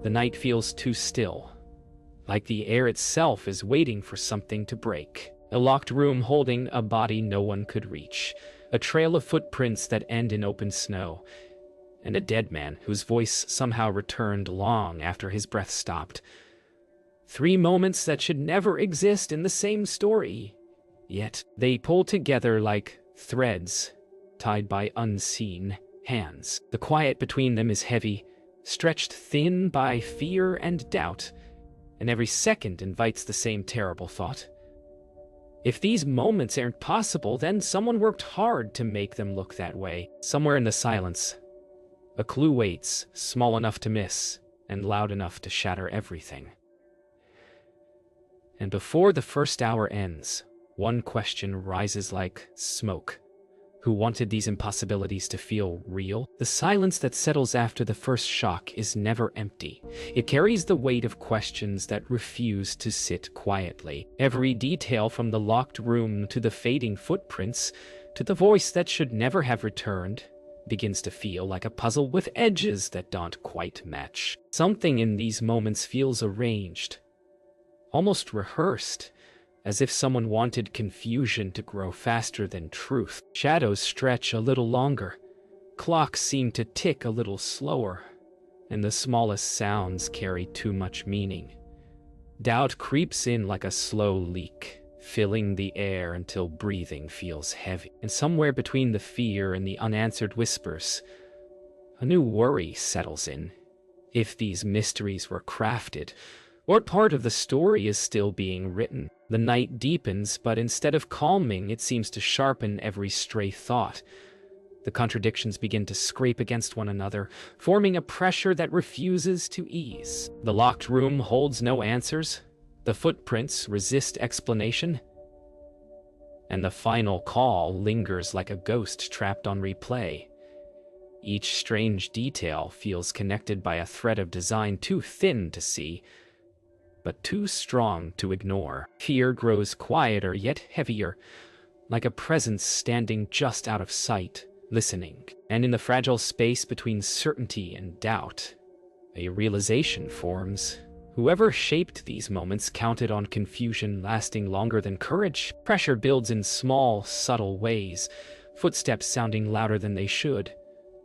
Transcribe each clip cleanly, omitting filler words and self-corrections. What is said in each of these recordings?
The night feels too still, like the air itself is waiting for something to break. A locked room holding a body no one could reach, a trail of footprints that end in open snow, and a dead man whose voice somehow returned long after his breath stopped. 3 moments that should never exist in the same story, yet they pull together like threads tied by unseen hands. The quiet between them is heavy, stretched thin by fear and doubt, and every second invites the same terrible thought. If these moments aren't possible, then someone worked hard to make them look that way. Somewhere in the silence, a clue waits, small enough to miss, and loud enough to shatter everything. And before the first hour ends, one question rises like smoke. Who wanted these impossibilities to feel real? The silence that settles after the first shock is never empty. It carries the weight of questions that refuse to sit quietly. Every detail, from the locked room to the fading footprints to the voice that should never have returned, begins to feel like a puzzle with edges that don't quite match. Something in these moments feels arranged, almost rehearsed, as if someone wanted confusion to grow faster than truth. Shadows stretch a little longer, clocks seem to tick a little slower, and the smallest sounds carry too much meaning. Doubt creeps in like a slow leak, filling the air until breathing feels heavy. And somewhere between the fear and the unanswered whispers, a new worry settles in. If these mysteries were crafted, what part of the story is still being written? The night deepens, but instead of calming, it seems to sharpen every stray thought. The contradictions begin to scrape against one another, forming a pressure that refuses to ease. The locked room holds no answers. The footprints resist explanation. And the final call lingers like a ghost trapped on replay. Each strange detail feels connected by a thread of design too thin to see, but too strong to ignore. Fear grows quieter yet heavier, like a presence standing just out of sight, listening. And in the fragile space between certainty and doubt, a realization forms. Whoever shaped these moments counted on confusion lasting longer than courage. Pressure builds in small, subtle ways, footsteps sounding louder than they should.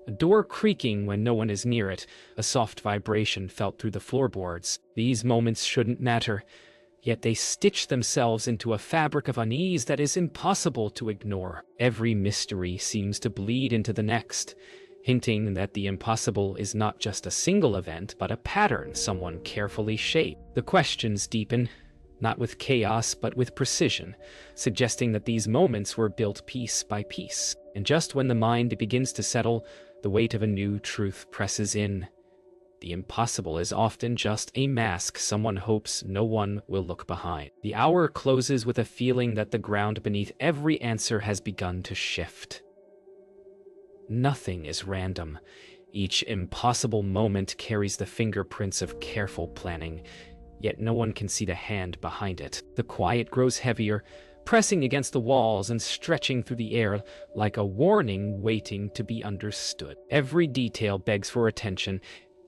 A door creaking when no one is near it, a soft vibration felt through the floorboards. These moments shouldn't matter, yet they stitch themselves into a fabric of unease that is impossible to ignore. Every mystery seems to bleed into the next, hinting that the impossible is not just a single event, but a pattern someone carefully shaped. The questions deepen, not with chaos, but with precision, suggesting that these moments were built piece by piece. And just when the mind begins to settle, the weight of a new truth presses in. The impossible is often just a mask someone hopes no one will look behind. The hour closes with a feeling that the ground beneath every answer has begun to shift. Nothing is random. Each impossible moment carries the fingerprints of careful planning, yet no one can see the hand behind it. The quiet grows heavier, pressing against the walls and stretching through the air like a warning waiting to be understood. Every detail begs for attention,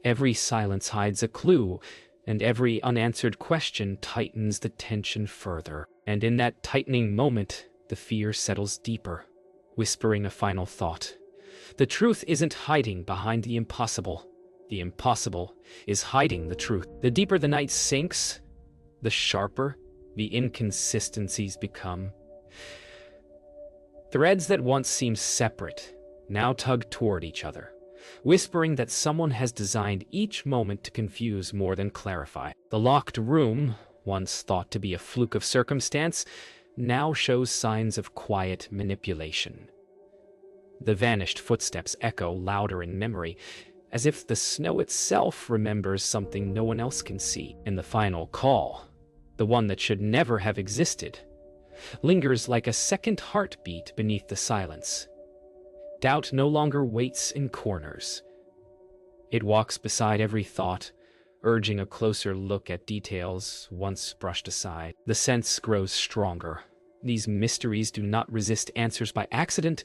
every silence hides a clue, and every unanswered question tightens the tension further. And in that tightening moment, the fear settles deeper, whispering a final thought. The truth isn't hiding behind the impossible. The impossible is hiding the truth. The deeper the night sinks, the sharper the inconsistencies become. Threads that once seemed separate now tug toward each other, whispering that someone has designed each moment to confuse more than clarify. The locked room, once thought to be a fluke of circumstance, now shows signs of quiet manipulation. The vanished footsteps echo louder in memory, as if the snow itself remembers something no one else can see. And the final call, the one that should never have existed, lingers like a second heartbeat beneath the silence. Doubt no longer waits in corners. It walks beside every thought, urging a closer look at details once brushed aside. The sense grows stronger. These mysteries do not resist answers by accident.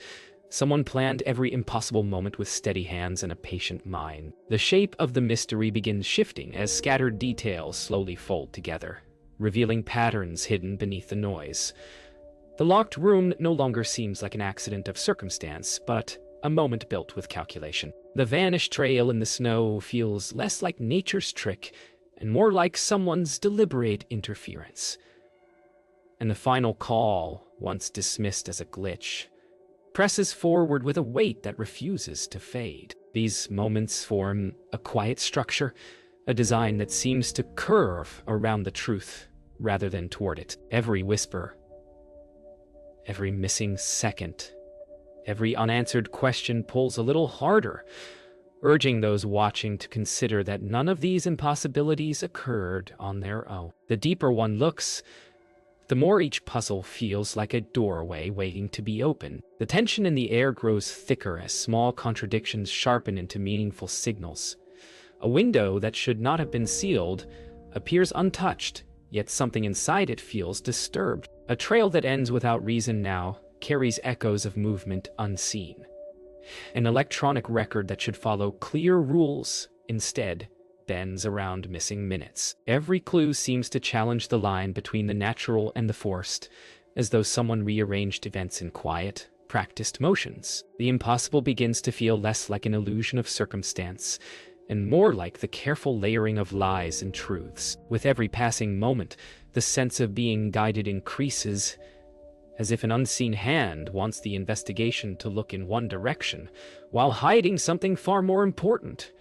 Someone planned every impossible moment with steady hands and a patient mind. The shape of the mystery begins shifting as scattered details slowly fold together, revealing patterns hidden beneath the noise. The locked room no longer seems like an accident of circumstance, but a moment built with calculation. The vanished trail in the snow feels less like nature's trick and more like someone's deliberate interference. And the final call, once dismissed as a glitch, presses forward with a weight that refuses to fade. These moments form a quiet structure, a design that seems to curve around the truth rather than toward it. Every whisper, every missing second, every unanswered question pulls a little harder, urging those watching to consider that none of these impossibilities occurred on their own. The deeper one looks, the more each puzzle feels like a doorway waiting to be opened. The tension in the air grows thicker as small contradictions sharpen into meaningful signals. A window that should not have been sealed appears untouched, yet something inside it feels disturbed. A trail that ends without reason now carries echoes of movement unseen. An electronic record that should follow clear rules instead bends around missing minutes. Every clue seems to challenge the line between the natural and the forced, as though someone rearranged events in quiet, practiced motions. The impossible begins to feel less like an illusion of circumstance, and more like the careful layering of lies and truths. With every passing moment, the sense of being guided increases, as if an unseen hand wants the investigation to look in one direction, while hiding something far more important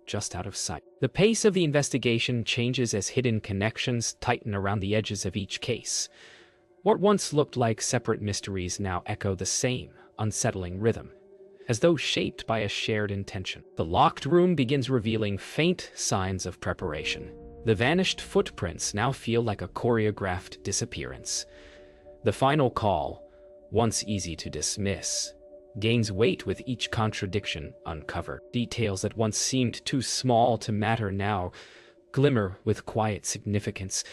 just out of sight. The pace of the investigation changes as hidden connections tighten around the edges of each case. What once looked like separate mysteries now echo the same unsettling rhythm, as though shaped by a shared intention. The locked room begins revealing faint signs of preparation. The vanished footprints now feel like a choreographed disappearance. The final call, once easy to dismiss, gains weight with each contradiction uncovered. Details that once seemed too small to matter now glimmer with quiet significance,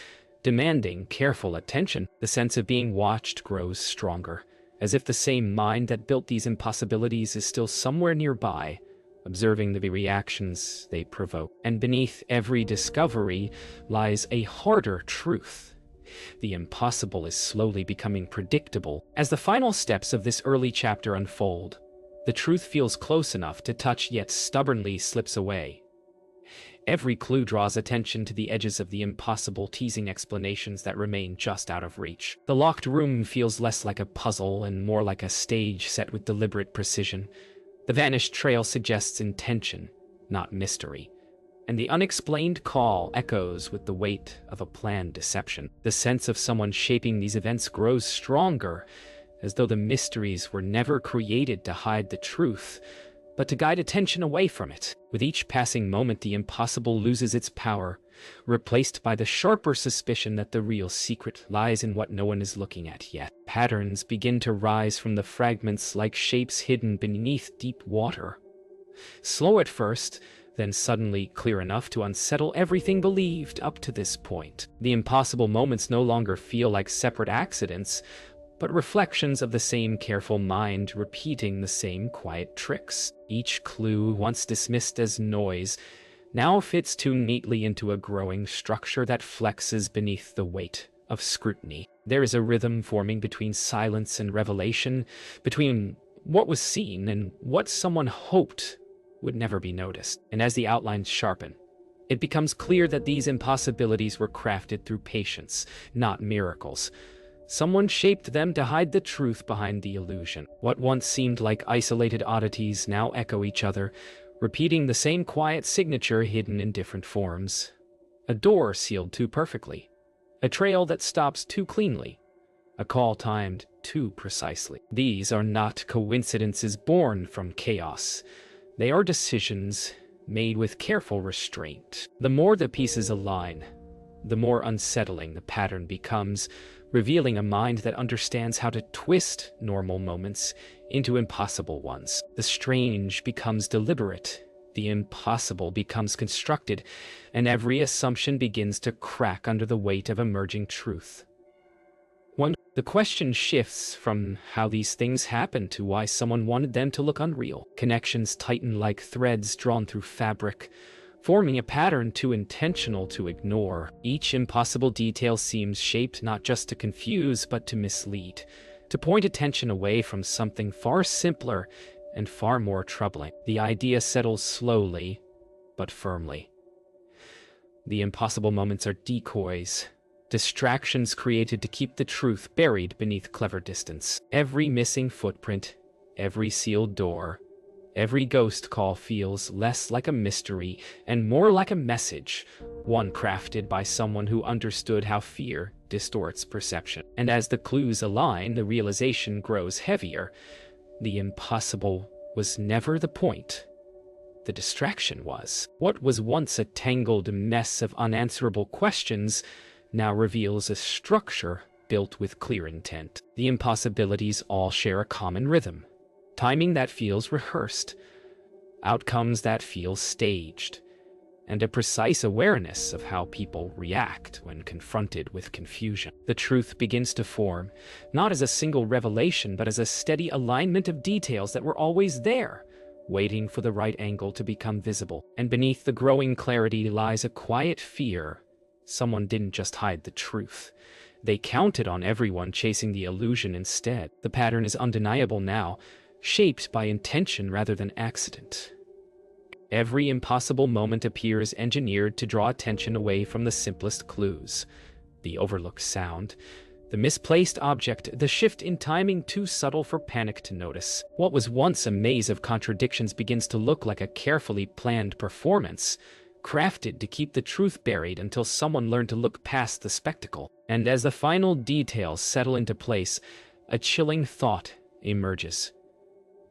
demanding careful attention. The sense of being watched grows stronger, as if the same mind that built these impossibilities is still somewhere nearby, observing the reactions they provoke. And beneath every discovery lies a harder truth. The impossible is slowly becoming predictable. As the final steps of this early chapter unfold, the truth feels close enough to touch yet stubbornly slips away. Every clue draws attention to the edges of the impossible, teasing explanations that remain just out of reach. The locked room feels less like a puzzle and more like a stage set with deliberate precision. The vanished trail suggests intention, not mystery, and the unexplained call echoes with the weight of a planned deception. The sense of someone shaping these events grows stronger, as though the mysteries were never created to hide the truth, but to guide attention away from it. With each passing moment, the impossible loses its power, replaced by the sharper suspicion that the real secret lies in what no one is looking at yet. Patterns begin to rise from the fragments like shapes hidden beneath deep water. Slow at first, then suddenly clear enough to unsettle everything believed up to this point. The impossible moments no longer feel like separate accidents, but reflections of the same careful mind repeating the same quiet tricks. Each clue, once dismissed as noise, now fits too neatly into a growing structure that flexes beneath the weight of scrutiny. There is a rhythm forming between silence and revelation, between what was seen and what someone hoped would never be noticed. And as the outlines sharpen, it becomes clear that these impossibilities were crafted through patience, not miracles. Someone shaped them to hide the truth behind the illusion. What once seemed like isolated oddities now echo each other, repeating the same quiet signature hidden in different forms. A door sealed too perfectly, a trail that stops too cleanly, a call timed too precisely. These are not coincidences born from chaos. They are decisions made with careful restraint. The more the pieces align, the more unsettling the pattern becomes, revealing a mind that understands how to twist normal moments into impossible ones. The strange becomes deliberate, the impossible becomes constructed, and every assumption begins to crack under the weight of emerging truth. One The question shifts from how these things happen to why someone wanted them to look unreal. Connections tighten like threads drawn through fabric, forming a pattern too intentional to ignore. Each impossible detail seems shaped not just to confuse, but to mislead, to point attention away from something far simpler and far more troubling. The idea settles slowly, but firmly. The impossible moments are decoys, distractions created to keep the truth buried beneath clever distance. Every missing footprint, every sealed door, every ghost call feels less like a mystery and more like a message, one crafted by someone who understood how fear distorts perception. And as the clues align, the realization grows heavier. The impossible was never the point. The distraction was. What was once a tangled mess of unanswerable questions now reveals a structure built with clear intent. The impossibilities all share a common rhythm. Timing that feels rehearsed, outcomes that feel staged, and a precise awareness of how people react when confronted with confusion. The truth begins to form, not as a single revelation, but as a steady alignment of details that were always there, waiting for the right angle to become visible. And beneath the growing clarity lies a quiet fear. Someone didn't just hide the truth. They counted on everyone chasing the illusion instead. The pattern is undeniable now, shaped by intention rather than accident. Every impossible moment appears engineered to draw attention away from the simplest clues. The overlooked sound, the misplaced object, the shift in timing too subtle for panic to notice. What was once a maze of contradictions begins to look like a carefully planned performance, crafted to keep the truth buried until someone learned to look past the spectacle. And as the final details settle into place, a chilling thought emerges.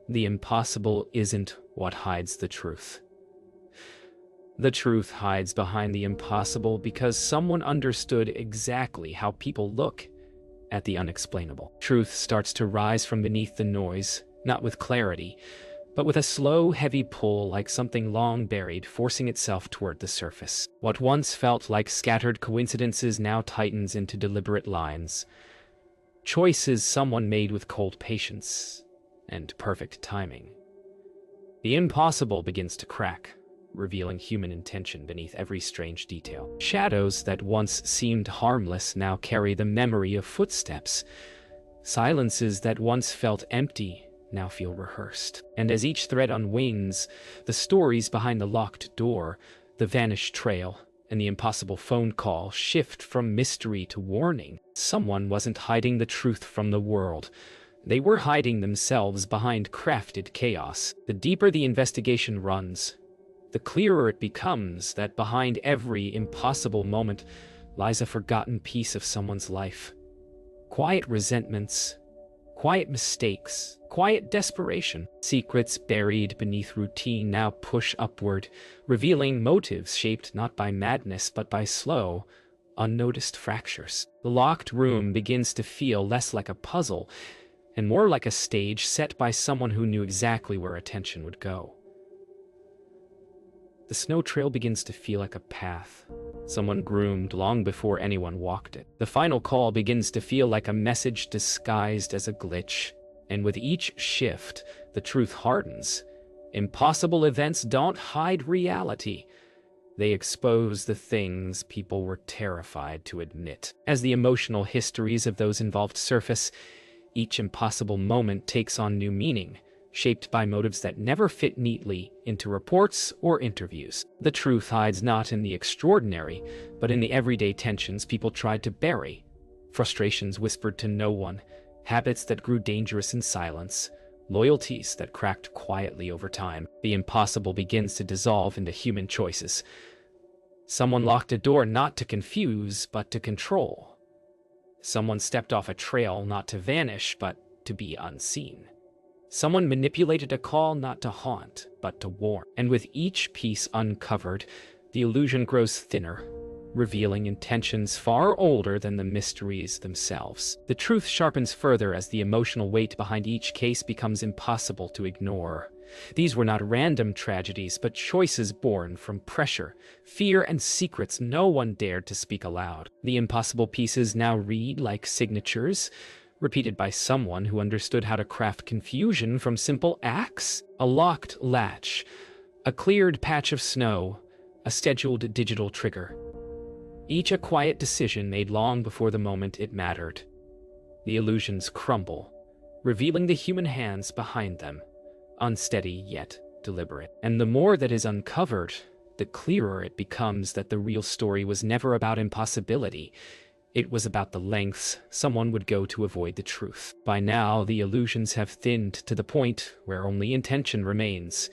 The impossible isn't what hides the truth. The truth hides behind the impossible because someone understood exactly how people look at the unexplainable. Truth starts to rise from beneath the noise, not with clarity, but with a slow, heavy pull like something long buried, forcing itself toward the surface. What once felt like scattered coincidences now tightens into deliberate lines. Choices someone made with cold patience and perfect timing. The impossible begins to crack, revealing human intention beneath every strange detail. Shadows that once seemed harmless now carry the memory of footsteps. Silences that once felt empty now feel rehearsed. And as each thread unwinds, the stories behind the locked door, the vanished trail, and the impossible phone call shift from mystery to warning. Someone wasn't hiding the truth from the world. They were hiding themselves behind crafted chaos. The deeper the investigation runs, the clearer it becomes that behind every impossible moment lies a forgotten piece of someone's life. Quiet resentments, quiet mistakes, quiet desperation. Secrets buried beneath routine now push upward, revealing motives shaped not by madness but by slow, unnoticed fractures. The locked room begins to feel less like a puzzle and more like a stage set by someone who knew exactly where attention would go. The snow trail begins to feel like a path, someone groomed long before anyone walked it. The final call begins to feel like a message disguised as a glitch, and with each shift, the truth hardens. Impossible events don't hide reality. They expose the things people were terrified to admit. As the emotional histories of those involved surface, each impossible moment takes on new meaning, shaped by motives that never fit neatly into reports or interviews. The truth hides not in the extraordinary, but in the everyday tensions people tried to bury, frustrations whispered to no one, habits that grew dangerous in silence, loyalties that cracked quietly over time. The impossible begins to dissolve into human choices. Someone locked a door not to confuse, but to control. Someone stepped off a trail not to vanish, but to be unseen. Someone manipulated a call not to haunt, but to warn. And with each piece uncovered, the illusion grows thinner, revealing intentions far older than the mysteries themselves. The truth sharpens further as the emotional weight behind each case becomes impossible to ignore. These were not random tragedies, but choices born from pressure, fear, and secrets no one dared to speak aloud. The impossible pieces now read like signatures, repeated by someone who understood how to craft confusion from simple acts. A locked latch, a cleared patch of snow, a scheduled digital trigger. Each a quiet decision made long before the moment it mattered. The illusions crumble, revealing the human hands behind them, unsteady yet deliberate. And the more that is uncovered, the clearer it becomes that the real story was never about impossibility. It was about the lengths someone would go to avoid the truth. By now, the illusions have thinned to the point where only intention remains,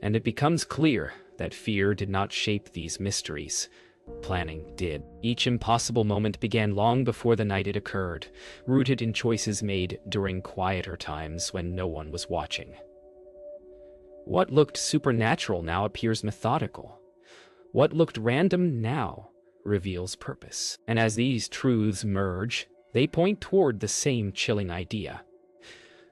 and it becomes clear that fear did not shape these mysteries. Planning did. Each impossible moment began long before the night it occurred, rooted in choices made during quieter times when no one was watching. What looked supernatural now appears methodical. What looked random now reveals purpose. And as these truths merge, they point toward the same chilling idea.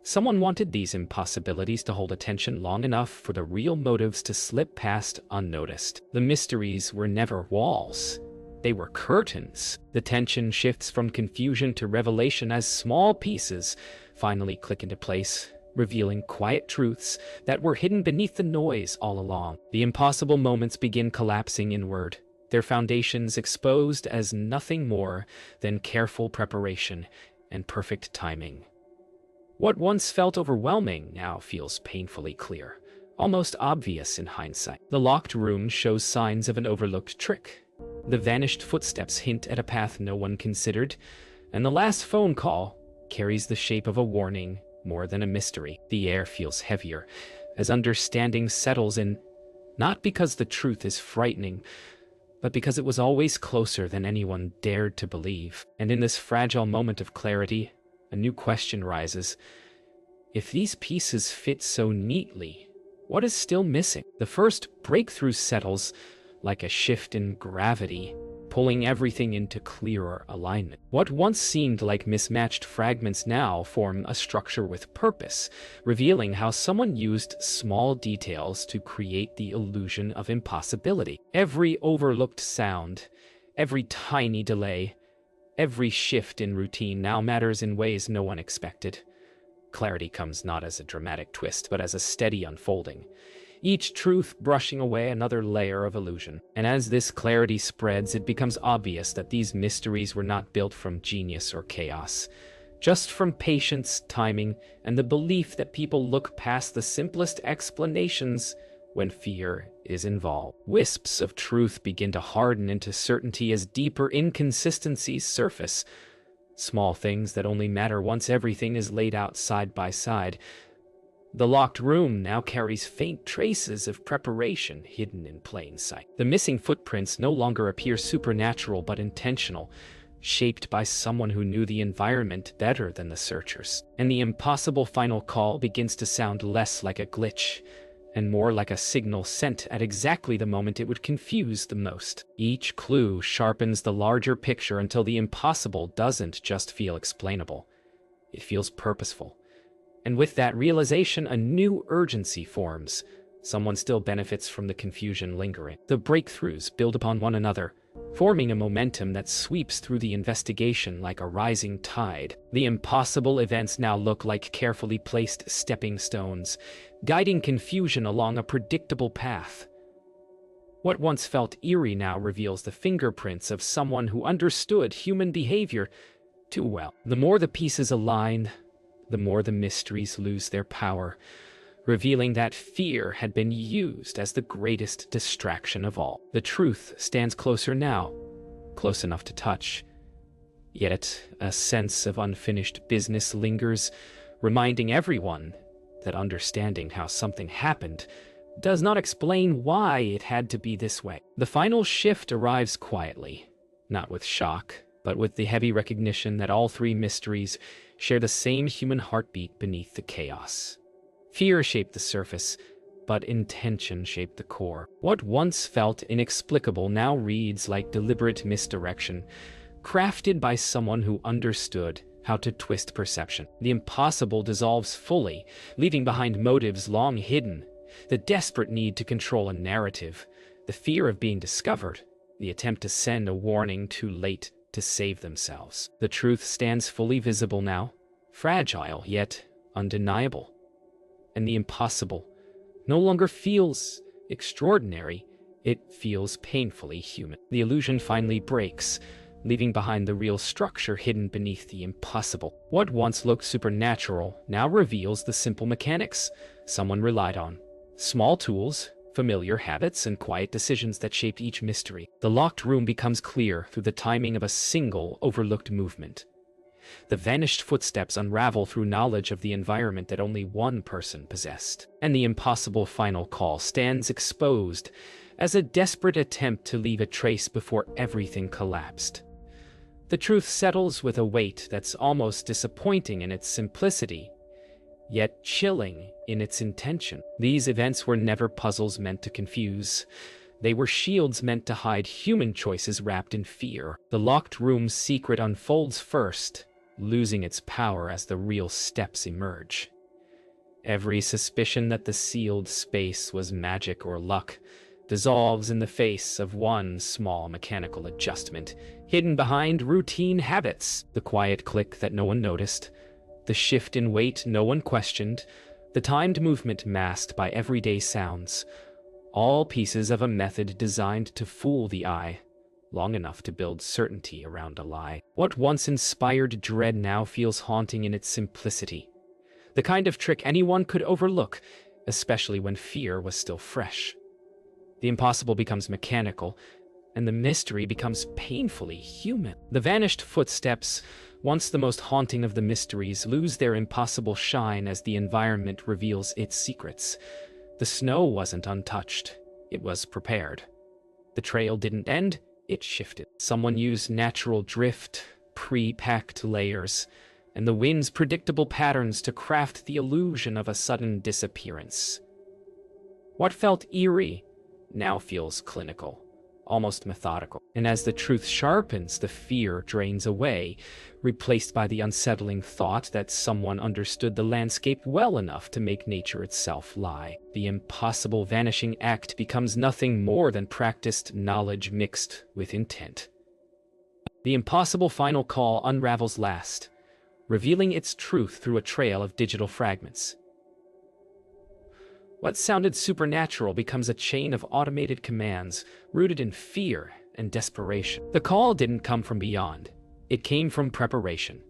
Someone wanted these impossibilities to hold attention long enough for the real motives to slip past unnoticed. The mysteries were never walls. They were curtains. The tension shifts from confusion to revelation as small pieces finally click into place, revealing quiet truths that were hidden beneath the noise all along. The impossible moments begin collapsing inward, their foundations exposed as nothing more than careful preparation and perfect timing. What once felt overwhelming now feels painfully clear, almost obvious in hindsight. The locked room shows signs of an overlooked trick. The vanished footsteps hint at a path no one considered, and the last phone call carries the shape of a warning more than a mystery. The air feels heavier as understanding settles in, not because the truth is frightening, but because it was always closer than anyone dared to believe. And in this fragile moment of clarity, a new question rises. If these pieces fit so neatly, what is still missing? The first breakthrough settles like a shift in gravity, pulling everything into clearer alignment. What once seemed like mismatched fragments now form a structure with purpose, revealing how someone used small details to create the illusion of impossibility. Every overlooked sound, every tiny delay, every shift in routine now matters in ways no one expected. Clarity comes not as a dramatic twist, but as a steady unfolding, each truth brushing away another layer of illusion. And as this clarity spreads, it becomes obvious that these mysteries were not built from genius or chaos, just from patience, timing, and the belief that people look past the simplest explanations when fear is involved. Wisps of truth begin to harden into certainty as deeper inconsistencies surface. Small things that only matter once everything is laid out side by side. The locked room now carries faint traces of preparation hidden in plain sight. The missing footprints no longer appear supernatural but intentional, shaped by someone who knew the environment better than the searchers. And the impossible final call begins to sound less like a glitch and more like a signal sent at exactly the moment it would confuse the most. Each clue sharpens the larger picture until the impossible doesn't just feel explainable. It feels purposeful. And with that realization, a new urgency forms. Someone still benefits from the confusion lingering. The breakthroughs build upon one another, forming a momentum that sweeps through the investigation like a rising tide. The impossible events now look like carefully placed stepping stones, guiding confusion along a predictable path. What once felt eerie now reveals the fingerprints of someone who understood human behavior too well. The more the pieces align, the more the mysteries lose their power, revealing that fear had been used as the greatest distraction of all. The truth stands closer now, close enough to touch. Yet a sense of unfinished business lingers, reminding everyone that understanding how something happened does not explain why it had to be this way. The final shift arrives quietly, not with shock, but with the heavy recognition that all three mysteries share the same human heartbeat beneath the chaos. Fear shaped the surface, but intention shaped the core. What once felt inexplicable now reads like deliberate misdirection, crafted by someone who understood how to twist perception. The impossible dissolves fully, leaving behind motives long hidden, the desperate need to control a narrative, the fear of being discovered, the attempt to send a warning too late to save themselves. The truth stands fully visible now, fragile yet undeniable. And the impossible no longer feels extraordinary, it feels painfully human. The illusion finally breaks, leaving behind the real structure hidden beneath the impossible. What once looked supernatural now reveals the simple mechanics someone relied on. Small tools, familiar habits, and quiet decisions that shaped each mystery. The locked room becomes clear through the timing of a single overlooked movement. The vanished footsteps unravel through knowledge of the environment that only one person possessed. And the impossible final call stands exposed as a desperate attempt to leave a trace before everything collapsed. The truth settles with a weight that's almost disappointing in its simplicity, yet chilling in its intention. These events were never puzzles meant to confuse. They were shields meant to hide human choices wrapped in fear. The locked room's secret unfolds first, losing its power as the real steps emerge. Every suspicion that the sealed space was magic or luck dissolves in the face of one small mechanical adjustment, hidden behind routine habits. The quiet click that no one noticed, the shift in weight no one questioned, the timed movement masked by everyday sounds, all pieces of a method designed to fool the eye, long enough to build certainty around a lie. What once inspired dread now feels haunting in its simplicity, the kind of trick anyone could overlook, especially when fear was still fresh. The impossible becomes mechanical, and the mystery becomes painfully human. The vanished footsteps, once the most haunting of the mysteries, lose their impossible shine as the environment reveals its secrets. The snow wasn't untouched, it was prepared. The trail didn't end, it shifted. Someone used natural drift, pre-packed layers, and the wind's predictable patterns to craft the illusion of a sudden disappearance. What felt eerie now feels clinical, almost methodical. And as the truth sharpens, the fear drains away, replaced by the unsettling thought that someone understood the landscape well enough to make nature itself lie. The impossible vanishing act becomes nothing more than practiced knowledge mixed with intent. The impossible final call unravels last, revealing its truth through a trail of digital fragments. What sounded supernatural becomes a chain of automated commands rooted in fear and desperation. The call didn't come from beyond. It came from preparation.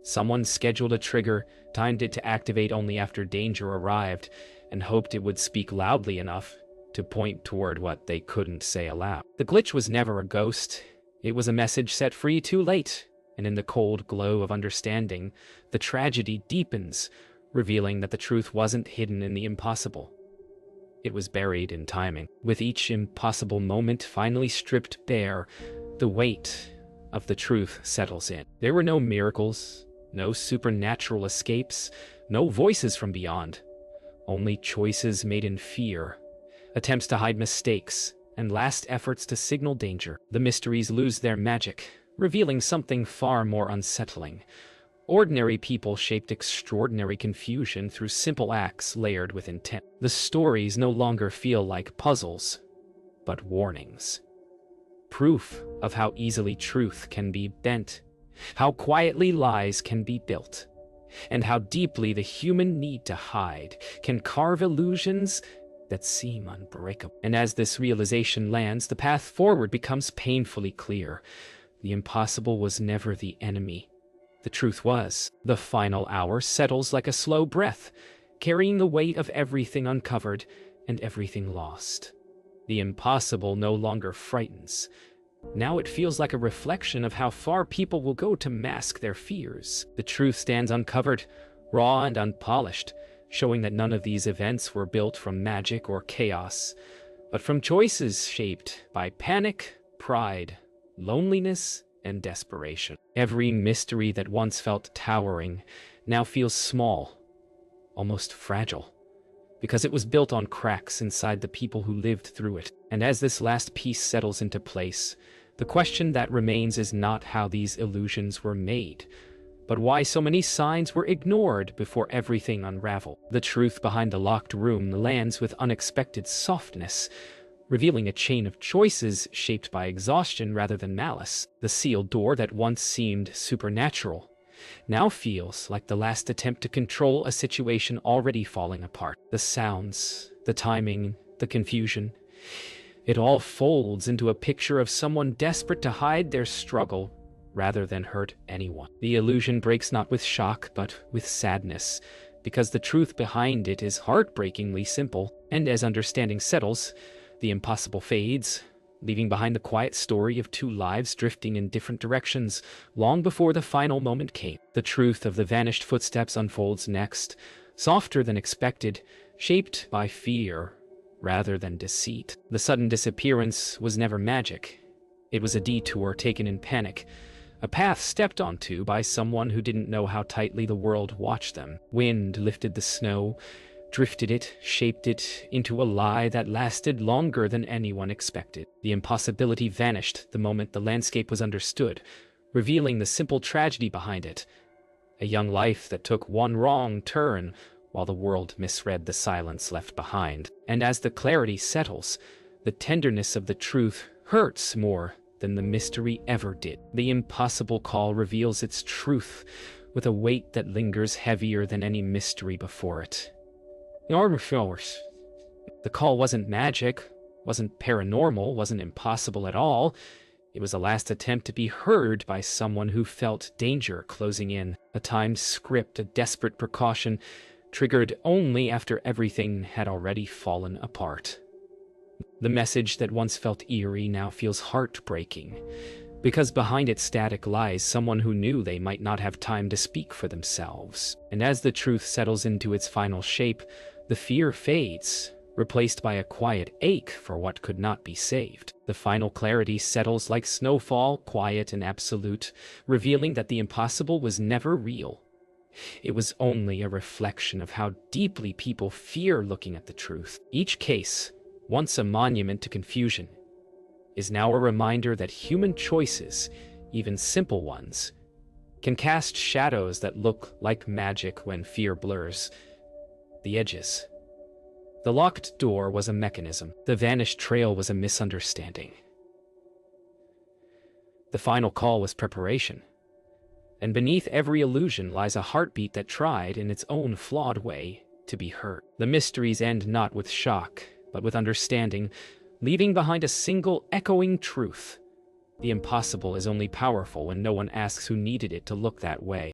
Someone scheduled a trigger, timed it to activate only after danger arrived, and hoped it would speak loudly enough to point toward what they couldn't say aloud. The glitch was never a ghost. It was a message set free too late, and in the cold glow of understanding, the tragedy deepens, revealing that the truth wasn't hidden in the impossible. It was buried in timing. With each impossible moment finally stripped bare, the weight of the truth settles in. There were no miracles, no supernatural escapes, no voices from beyond. Only choices made in fear, attempts to hide mistakes, and last efforts to signal danger. The mysteries lose their magic, revealing something far more unsettling. Ordinary people shaped extraordinary confusion through simple acts layered with intent. The stories no longer feel like puzzles, but warnings. Proof of how easily truth can be bent, how quietly lies can be built, and how deeply the human need to hide can carve illusions that seem unbreakable. And as this realization lands, the path forward becomes painfully clear. The impossible was never the enemy. The truth was. The final hour settles like a slow breath, carrying the weight of everything uncovered and everything lost. The impossible no longer frightens. Now it feels like a reflection of how far people will go to mask their fears. The truth stands uncovered, raw and unpolished, showing that none of these events were built from magic or chaos, but from choices shaped by panic, pride, loneliness, and desperation. Every mystery that once felt towering now feels small, almost fragile, because it was built on cracks inside the people who lived through it. And as this last piece settles into place, the question that remains is not how these illusions were made, but why so many signs were ignored before everything unraveled. The truth behind the locked room lands with unexpected softness, revealing a chain of choices shaped by exhaustion rather than malice. The sealed door that once seemed supernatural now feels like the last attempt to control a situation already falling apart. The sounds, the timing, the confusion, it all folds into a picture of someone desperate to hide their struggle rather than hurt anyone. The illusion breaks not with shock, but with sadness, because the truth behind it is heartbreakingly simple. And as understanding settles, the impossible fades, leaving behind the quiet story of two lives drifting in different directions long before the final moment came. The truth of the vanished footsteps unfolds next, softer than expected, shaped by fear rather than deceit. The sudden disappearance was never magic. It was a detour taken in panic, a path stepped onto by someone who didn't know how tightly the world watched them. Wind lifted the snow, drifted it, shaped it into a lie that lasted longer than anyone expected. The impossibility vanished the moment the landscape was understood, revealing the simple tragedy behind it. A young life that took one wrong turn while the world misread the silence left behind. And as the clarity settles, the tenderness of the truth hurts more than the mystery ever did. The impossible call reveals its truth with a weight that lingers heavier than any mystery before it. The call wasn't magic, wasn't paranormal, wasn't impossible at all. It was a last attempt to be heard by someone who felt danger closing in. A timed script, a desperate precaution, triggered only after everything had already fallen apart. The message that once felt eerie now feels heartbreaking, because behind its static lies someone who knew they might not have time to speak for themselves. And as the truth settles into its final shape, the fear fades, replaced by a quiet ache for what could not be saved. The final clarity settles like snowfall, quiet and absolute, revealing that the impossible was never real. It was only a reflection of how deeply people fear looking at the truth. Each case, once a monument to confusion, is now a reminder that human choices, even simple ones, can cast shadows that look like magic when fear blurs the edges. The locked door was a mechanism. The vanished trail was a misunderstanding. The final call was preparation. And beneath every illusion lies a heartbeat that tried, in its own flawed way, to be heard. The mysteries end not with shock, but with understanding, leaving behind a single echoing truth. The impossible is only powerful when no one asks who needed it to look that way.